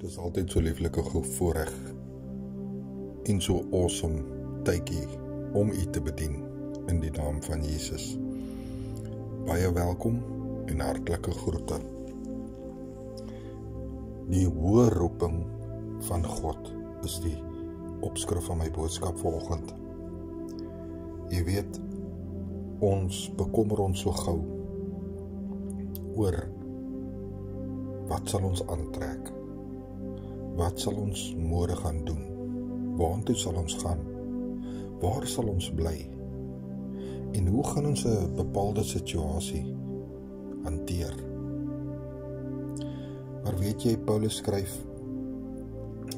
Dit is altyd so lieflike voorreg en so awesome tydjie om u te bedien in die naam van Jesus. Baie welkom en hartlike groete. Die hoë roeping van God is die opskrif van my boodskap vanoggend. Jy weet, ons bekommer ons so gou oor wat sal ons aantrek? Wat sal ons môre gaan doen? Waartoe sal ons gaan? Waar sal ons bly? En hoe gaan ons 'n bepaalde situasie hanteer? Maar weet jy, Paulus skryf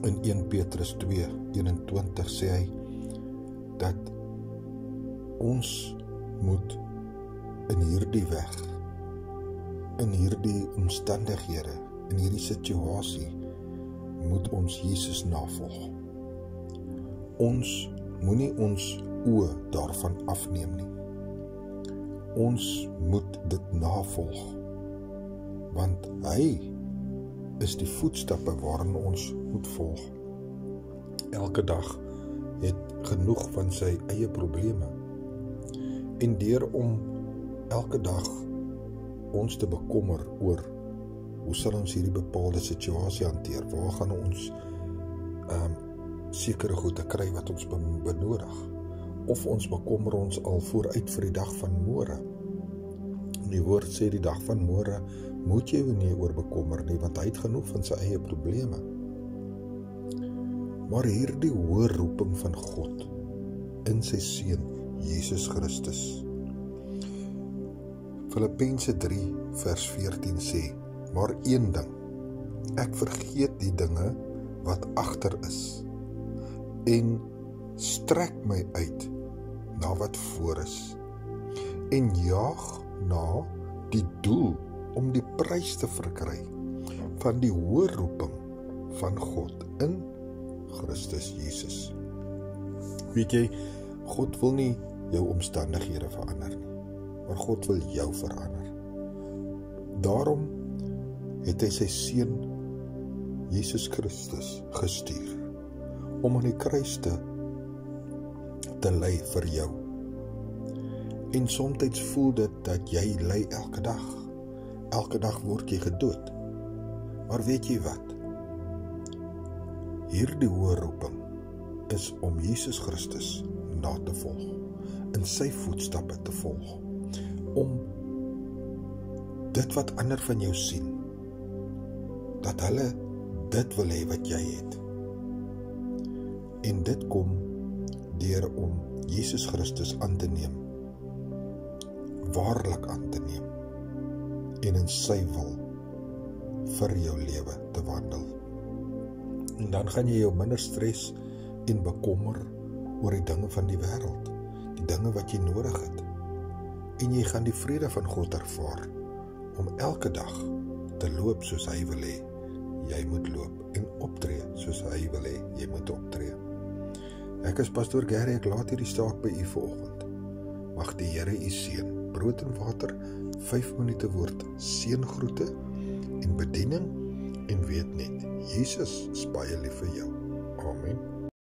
in 1 Petrus 2:21 sê hy dat ons moet in hierdie weg, in hierdie omstandighede, in hierdie situasie, moet ons Jesus navolg. Ons moenie ons oë daarvan afneem nie. Ons moet dit navolg, want hy is die voetstappe waarin ons moet volg. Elke dag het genoeg van sy eie probleme. En deur om elke dag ons te bekommer oor hoe sal ons hierdie bepaalde situasie hanteer, waar gaan ons sekere goede kry wat ons benodig, of ons bekommer ons al vooruit vir die dag van môre. En die woord sê die dag van môre moet jy nie oor bekommer nie, want hy het genoeg van sy eie probleme. Maar hierdie hoë roeping van God in sy seun Jesus Christus. Filippense 3:14 sê, maar een ding, ek vergeet die dinge wat agter is en strek my uit na wat voor is en jaag na die doel om die prys te verkry van die hoë roeping van God in Christus Jesus. Weet jy, God wil nie jou omstandighede verander nie, maar God wil jou verander. Daarom het hy sy seun Jesus Christus gestuur om aan die kruis te ly vir jou. En soms voel dit dat jy ly elke dag. Elke dag word jy gedood. Maar weet jy wat? Hierdie hoë roeping is om Jesus Christus na te volg, in sy voetstappe te volg, om dit wat ander van jou sien, dat hulle dit wil hê wat jy het. En dit kom deur om Jesus Christus aan te neem, waarlik aan te neem, en in sy wil vir jou lewe te wandel. En dan gaan jy jou minder stres en bekommer oor die dinge van die wêreld, die dinge wat jy nodig het. En jy gaan die vrede van God ervaar, om elke dag te loop soos hy wil hê jy moet loop, en optree soos hy wil hê jy moet optree. Ek is Pastor Gary, ek laat hierdie staak by u vanoggend. Mag die Here u seën. Brood en water, 5 minute woord, seëngroete en bediening, en weet net, Jesus is baie lief vir jou. Amen.